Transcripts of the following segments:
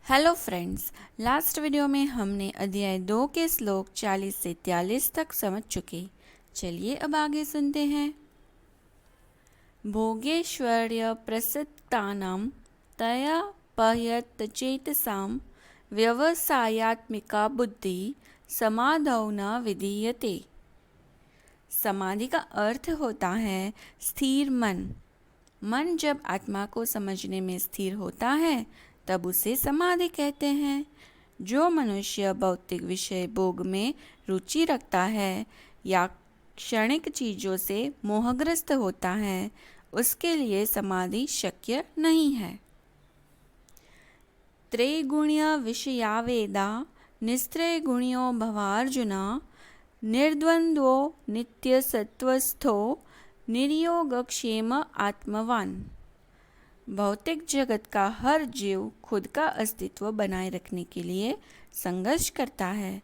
Hello friends, last video में हमने अध्याय 2 के श्लोक 40 से 43 तक समझ चुके। चलिए अब आगे सुनते हैं। भोगेश्वर्य प्रसक्तानां तया पह्यत चेतसां व्यवसायात्मिका बुद्धि समाधौ न विधीयते। समाधि का अर्थ होता है स्थिर मन। मन जब आत्मा को समझने में स्थिर होता है तब उसे समाधि कहते हैं। जो मनुष्य भौतिक विषय भोग में रुचि रखता है या क्षणिक चीज़ों से मोहग्रस्त होता है उसके लिए समाधि शक्य नहीं है। त्रैगुण्य विषयावेदा निस्त्रैगुण्यो भवार्जुना निर्द्वंद्वो नित्य सत्वस्थो निर्योगक्षेम आत्मवान। भौतिक जगत का हर जीव खुद का अस्तित्व बनाए रखने के लिए संघर्ष करता है।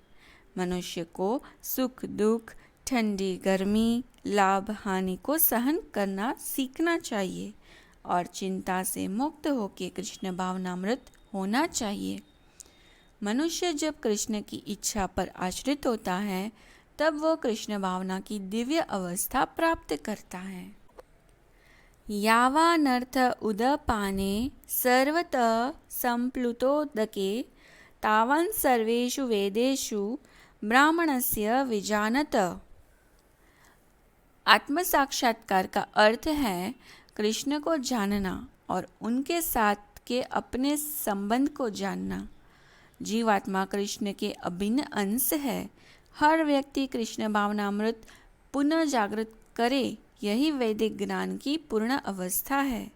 मनुष्य को सुख दुख, ठंडी गर्मी, लाभ हानि को सहन करना सीखना चाहिए और चिंता से मुक्त होकर कृष्ण भावनामृत होना चाहिए। मनुष्य जब कृष्ण की इच्छा पर आश्रित होता है तब वह कृष्ण भावना की दिव्य अवस्था प्राप्त करता है। यावानर्थ उदपाने सर्वतः संप्लुतोदके तावान् सर्वेषु वेदेषु ब्राह्मणस्य विजानत। आत्म साक्षात्कार का अर्थ है कृष्ण को जानना और उनके साथ के अपने संबंध को जानना। जीवात्मा कृष्ण के अभिन्न अंश है। हर व्यक्ति कृष्ण भावनामृत पुनः जागृत करे, यही वैदिक ज्ञान की पूर्ण अवस्था है।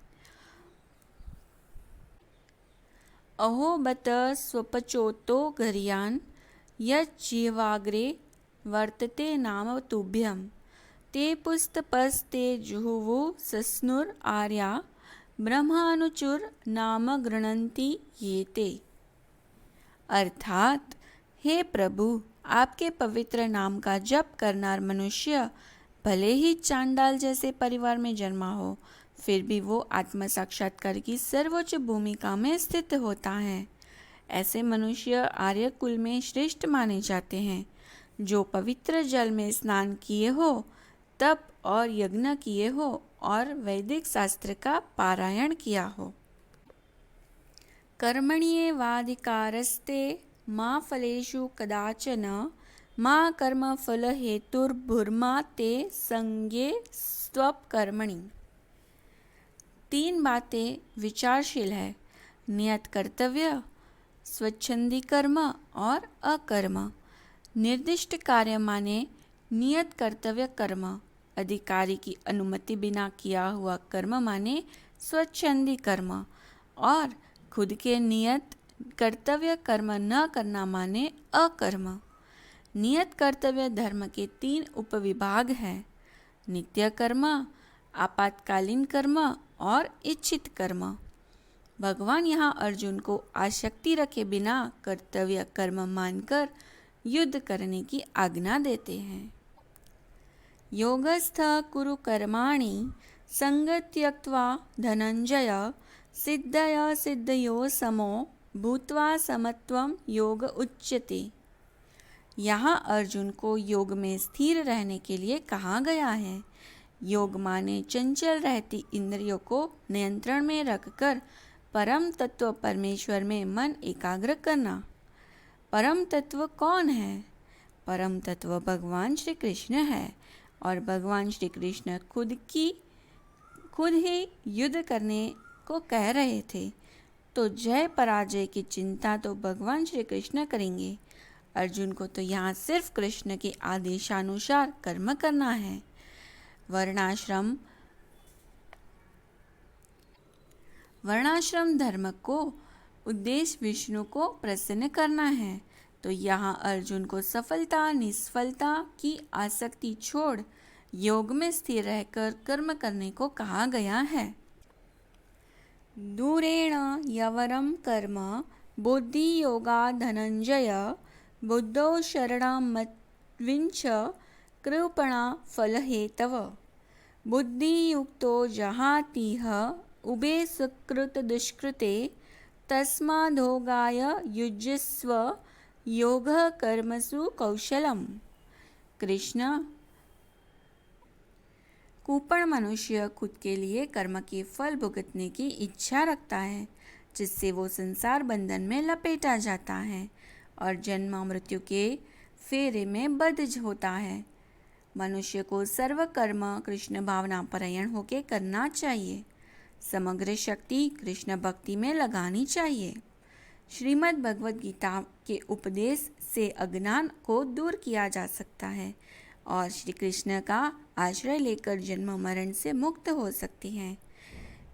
अहो बत स्वपचोतो घरियान यज्जिह्वाग्रे वर्तते नाम तुभ्यं ते पुस्तपस्ते जुहुवु सस्नुर आर्या ब्रह्मानुचुर नाम गृणन्ति ये ते। अर्थात, हे प्रभु, आपके पवित्र नाम का जप करनार मनुष्य भले ही चांडाल जैसे परिवार में जन्मा हो, फिर भी वो आत्म साक्षात्कार की सर्वोच्च भूमिका में स्थित होता है। ऐसे मनुष्य आर्य कुल में श्रेष्ठ माने जाते हैं। जो पवित्र जल में स्नान किए हो, तप और यज्ञ किए हो और वैदिक शास्त्र का पारायण किया हो। कर्मण्येवाधिकारस्ते मा फलेषु कदाचन मा कर्म फल हेतुर्भुर्मा ते संज्ञे स्वकर्मणि। 3 बातें विचारशील है: नियत कर्तव्य, स्वच्छंदी कर्म और अकर्म। निर्दिष्ट कार्य माने नियत कर्तव्य कर्म। अधिकारी की अनुमति बिना किया हुआ कर्म माने स्वच्छंदी कर्म और खुद के नियत कर्तव्य कर्म न करना माने अकर्म। नियत कर्तव्य धर्म के 3 उपविभाग हैं: नित्य कर्म, आपातकालीन कर्म और इच्छित कर्म। भगवान यहाँ अर्जुन को आसक्ति रखे बिना कर्तव्य कर्म मानकर युद्ध करने की आज्ञा देते हैं। योगस्थ कुरु कर्माणि संगत्यक्त्वा धनंजय सिद्धय सिद्धयो समो भूत्वा समत्वं योग उच्यते। यहाँ अर्जुन को योग में स्थिर रहने के लिए कहा गया है। योग माने चंचल रहती इंद्रियों को नियंत्रण में रखकर परम तत्व परमेश्वर में मन एकाग्र करना। परम तत्व कौन है? परम तत्व भगवान श्री कृष्ण है और भगवान श्री कृष्ण खुद ही युद्ध करने को कह रहे थे, तो जय पराजय की चिंता तो भगवान श्री कृष्ण करेंगे। अर्जुन को तो यहाँ सिर्फ कृष्ण के आदेशानुसार कर्म करना है। वर्णाश्रम धर्म को उद्देश्य विष्णु को प्रसन्न करना है, तो यहाँ अर्जुन को सफलता निष्फलता की आसक्ति छोड़ योग में स्थिर रहकर कर्म करने को कहा गया है। दूरेण यवरम कर्म बुद्धि योगा धनंजय बुद्धौ शरणं मत्विंच कृपणा फलहेतव। बुद्धियुक्तो जहातीह उभे सुकृत दुष्कृते तस्मादोगाय युज्यस्व योगः कर्मसु कौशलम। कृष्ण, कुपन मनुष्य खुद के लिए कर्म के फल भुगतने की इच्छा रखता है, जिससे वो संसार बंधन में लपेटा जाता है और जन्म मृत्यु के फेरे में बद्ध होता है। मनुष्य को सर्व कर्म कृष्ण भावना परायण होकर करना चाहिए। समग्र शक्ति कृष्ण भक्ति में लगानी चाहिए। श्रीमद् भगवद गीता के उपदेश से अज्ञान को दूर किया जा सकता है और श्री कृष्ण का आश्रय लेकर जन्म मरण से मुक्त हो सकती हैं।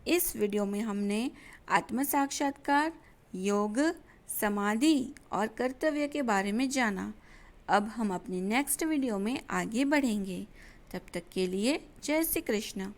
इस वीडियो में हमने आत्म साक्षात्कार, योग, समाधि और कर्तव्य के बारे में जाना। अब हम अपनी नेक्स्ट वीडियो में आगे बढ़ेंगे। तब तक के लिए जय श्री कृष्ण।